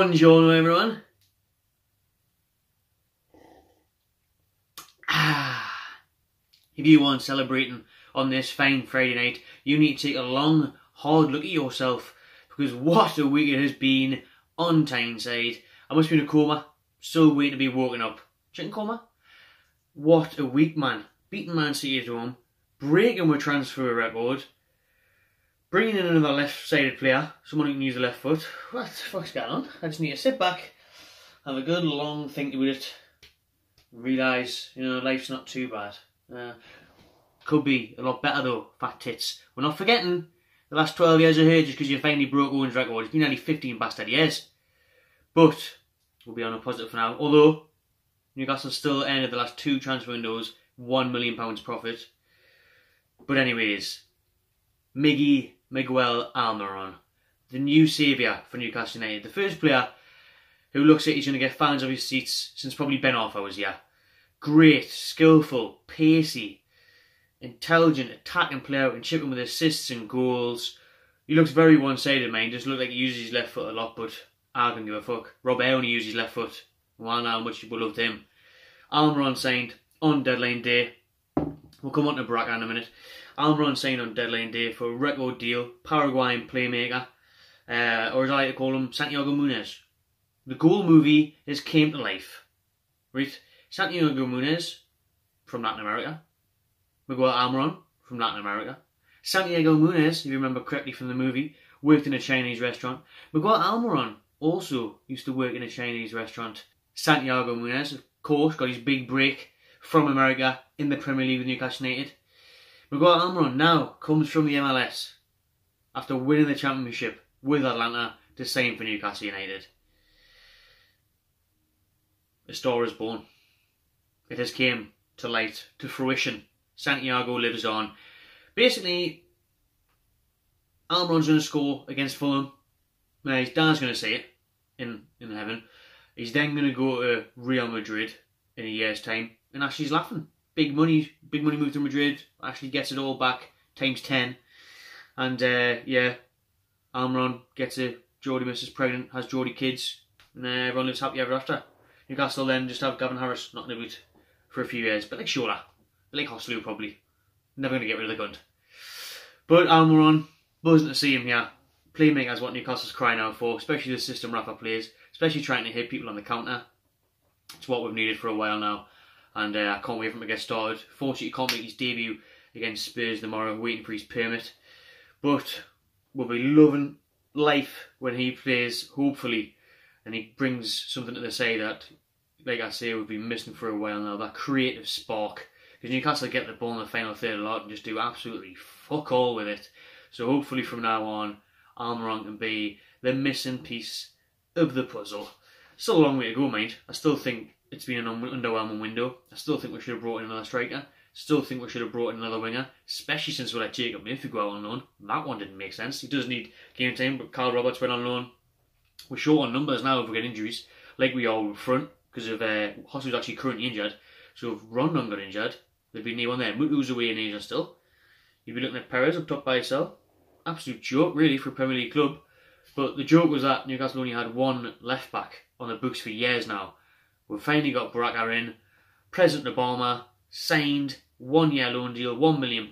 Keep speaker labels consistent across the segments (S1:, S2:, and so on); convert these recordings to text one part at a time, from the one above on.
S1: Buongiorno everyone. If you want celebrating on this fine Friday night, you need to take a long, hard look at yourself, because what a week it has been on Tyneside. I must be in a coma, so waiting to be woken up. Chicken coma? What a week, man. Beating Man City at home, breaking with transfer record, bringing in another left-sided player, someone who can use the left foot. What the fuck's going on? I just need to sit back, have a good long think about it, realise, life's not too bad. Could be a lot better though, fat tits. We're not forgetting the last 12 years of here just because you finally broke Owen's record. It's been nearly 15 bastard years. But we'll be on a positive for now. Although Newcastle still ended the last 2 transfer windows, £1 million profit. But anyways, Miguel Almiron, the new saviour for Newcastle United. The first player who looks like he's going to get fans off his seats since probably Ben Arfa was here. Great, skillful, pacey, intelligent, attacking player and chipping with assists and goals. He looks very one-sided, man. He just looks like he uses his left foot a lot, but I don't give a fuck. Rob only uses his left foot. Well, how much people loved him. Almiron signed on deadline day. We'll come on to Braga in a minute. Almiron signed on deadline day for a record deal. Paraguayan playmaker, or as I like to call him, Santiago Munez. The goal movie has came to life. Right? Santiago Munez from Latin America. Miguel Almiron from Latin America. Santiago Munez, if you remember correctly from the movie, worked in a Chinese restaurant. Miguel Almiron also used to work in a Chinese restaurant. Santiago Munez, of course, got his big break from America in the Premier League with Newcastle United. Miguel Almiron now comes from the MLS after winning the championship with Atlanta to sign for Newcastle United. A star is born. It has came to light, to fruition. Santiago lives on. Basically, Almiron's going to score against Fulham. His dad's going to say it in heaven. He's then going to go to Real Madrid in a year's time, and Ashley's laughing. Big money move to Madrid. Ashley gets it all back times 10, and Almiron gets a Geordie missus pregnant, has Geordie kids, and everyone lives happy ever after. Newcastle then just have Gavin Harris knocking about for a few years, but like Shola, like Hoslu probably. Never going to get rid of the gun. But Almiron, buzzing to see him here. Playmaker is what Newcastle's crying out for, especially the system Rafa plays, especially trying to hit people on the counter. It's what we've needed for a while now, and I can't wait for him to get started. Fortunately, he can't make his debut against Spurs tomorrow, waiting for his permit. But we'll be loving life when he plays, hopefully, and he brings something to the side that, like I say, we've been missing for a while now, that creative spark. Because Newcastle get the ball in the final third a lot and just do absolutely fuck all with it. So hopefully from now on, Almiron can be the missing piece of the puzzle. Still a long way to go, mate. I still think it's been an underwhelming window. I still think we should have brought in another striker. Still think we should have brought in another winger, especially since we let Jacob Nufc go out on loan. That one didn't make sense. He does need game time, but Carl Roberts went on loan. We're short on numbers now if we get injuries, like we are up front, because of Hoslu's actually currently injured. So if Rondon got injured, there'd be no one there. Mutu's away in Asia still. You'd be looking at Perez up top by himself. Absolute joke, really, for a Premier League club. But the joke was that Newcastle only had one left back on the books for years now. We've finally got Braga in. President Obama signed 1 year loan deal, £1 million,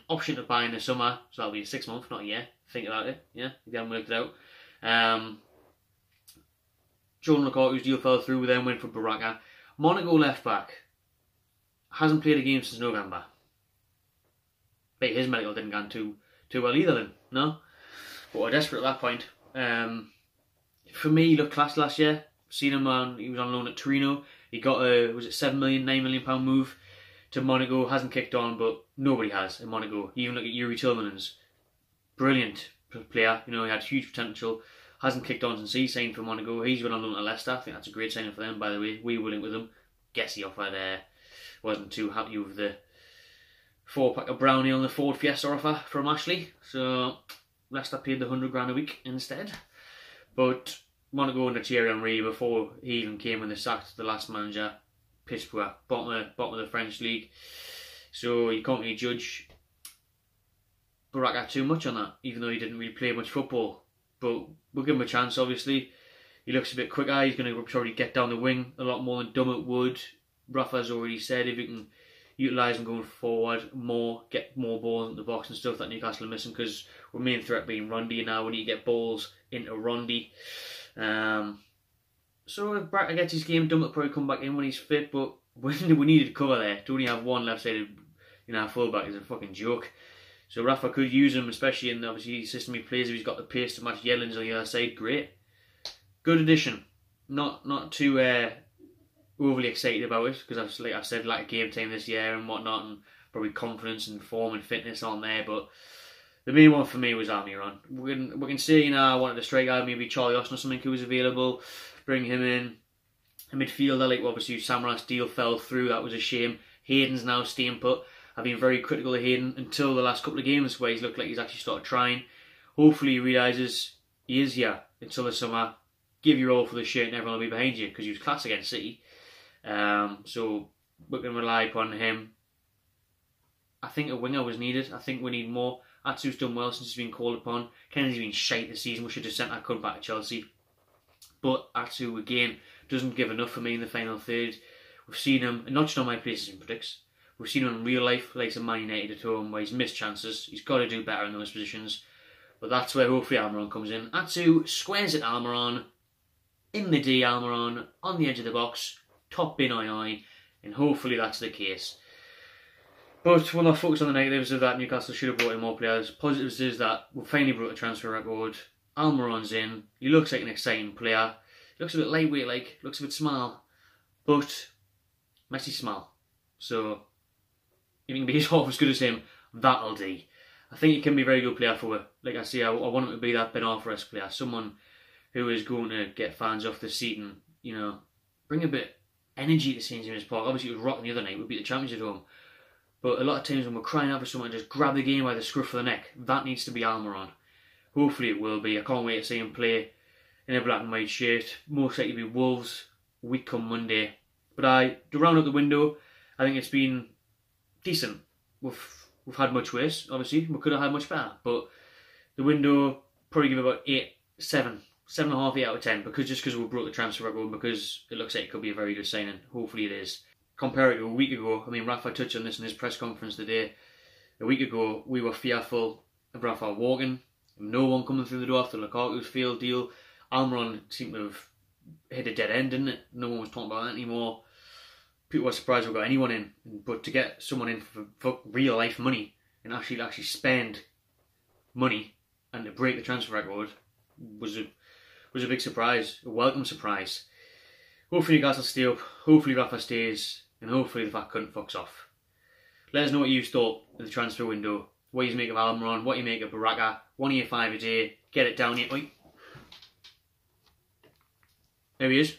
S1: option to buy in the summer. So that'll be 6 months, not a year. Think about it, yeah, if you haven't worked it out. Jordan Lukaku's deal fell through, we then went for Braga. Monaco left back hasn't played a game since November. But his medical didn't go too well either then, no? But we're desperate at that point. For me, he looked class last year. Seen him he was on loan at Torino. He got a, was it £7 million, £9 million move to Monaco. Hasn't kicked on, but nobody has in Monaco. You even look at Yuri Tillman's brilliant player. He had huge potential. Hasn't kicked on since he signed for Monaco. He's been on loan at Leicester. I think that's a great signing for them, by the way. We were linked with him. Guess he offered, wasn't too happy with the 4-pack of brownie on the Ford Fiesta offer from Ashley. So Leicester paid the £100 a week instead. But Monaco under Thierry Henry, before he even came when they sacked the last manager, piss poor, bottom of the French league. So you can't really judge Braga too much on that, even though he didn't really play much football. But we'll give him a chance, obviously. He looks a bit quicker. He's going to probably get down the wing a lot more than Dummett would. Rafa's already said if he can utilise him going forward more, get more balls in the box and stuff that Newcastle are missing, because our main threat being Rondy, and now we need to get balls into Rondy. So if Bracker gets his game, Dummett will probably come back in when he's fit, but we needed cover there. To only have one left-sided fullback is a fucking joke. So Rafa could use him, especially in obviously the system he plays. If he's got the pace to match Yellen's on the other side, great. Good addition. Not too overly excited about it, because I've said, like game time this year and whatnot, and probably confidence and form and fitness on there. But the main one for me was Almiron. We can say, I wanted a striker, maybe Charlie Austin or something who was available, bring him in. A midfielder, like obviously Samaras deal fell through, that was a shame. Hayden's now staying put. I've been very critical of Hayden until the last couple of games where he's looked like he's actually started trying. Hopefully he realises he is here until the summer. Give your all for the shirt and everyone will be behind you, because he was class against City. So we can rely upon him. I think a winger was needed. I think we need more. Atsu's done well since he's been called upon. Kennedy's been shite this season. We should have sent that cunt back to Chelsea. But Atsu, again, doesn't give enough for me in the final third. We've seen him, and not just on my places and predicts, we've seen him in real life, like some Man United at home, where he's missed chances. He's got to do better in those positions. But that's where hopefully Almiron comes in. Atsu squares at Almiron, in the D Almiron, on the edge of the box, top bin eye, and hopefully that's the case. But we'll not focus on the negatives of that. Newcastle should have brought in more players. Positives is that we've finally brought a transfer record. Almiron's in. He looks like an exciting player. He looks a bit lightweight, looks a bit small. But Messi small. So if he can be half as good as him, that'll do. I think he can be a very good player for it. Like I say, I want him to be that Ben Arthur-esque player. Someone who is going to get fans off the seat and, bring a bit energy to St James's Park. Obviously it was rotten the other night. We beat the champions at home. But a lot of times when we're crying out for someone to just grab the game by the scruff of the neck, that needs to be Almiron. Hopefully it will be. I can't wait to see him play in a black and white shirt. Most likely to be Wolves week come Monday. But to round up the window, I think it's been decent. We've had much worse, obviously. We could have had much better. But the window, probably give about 7.5, 8 out of 10. Because we broke the transfer record, because it looks like it could be a very good signing. Hopefully it is. Compare it to a week ago. I mean, Rafa touched on this in his press conference today. A week ago, we were fearful of Rafa walking. No one coming through the door after Lukaku's failed deal. Almiron seemed to have hit a dead end, didn't it? No one was talking about that anymore. People were surprised we got anyone in. But to get someone in for real life money and actually spend money and to break the transfer record was a big surprise, a welcome surprise. Hopefully Newcastle stay up, hopefully Rafa stays, and hopefully the fat cunt fucks off. Let us know what you thought of the transfer window, what you make of Almiron, what you make of Baraka. 1 year 5 a day, get it down here. Oi. There he is.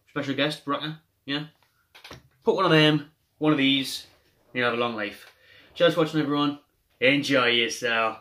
S1: Special guest, Baraka. Yeah. Put one of them, one of these, and you'll have a long life. Cheers for watching everyone. Enjoy yourself.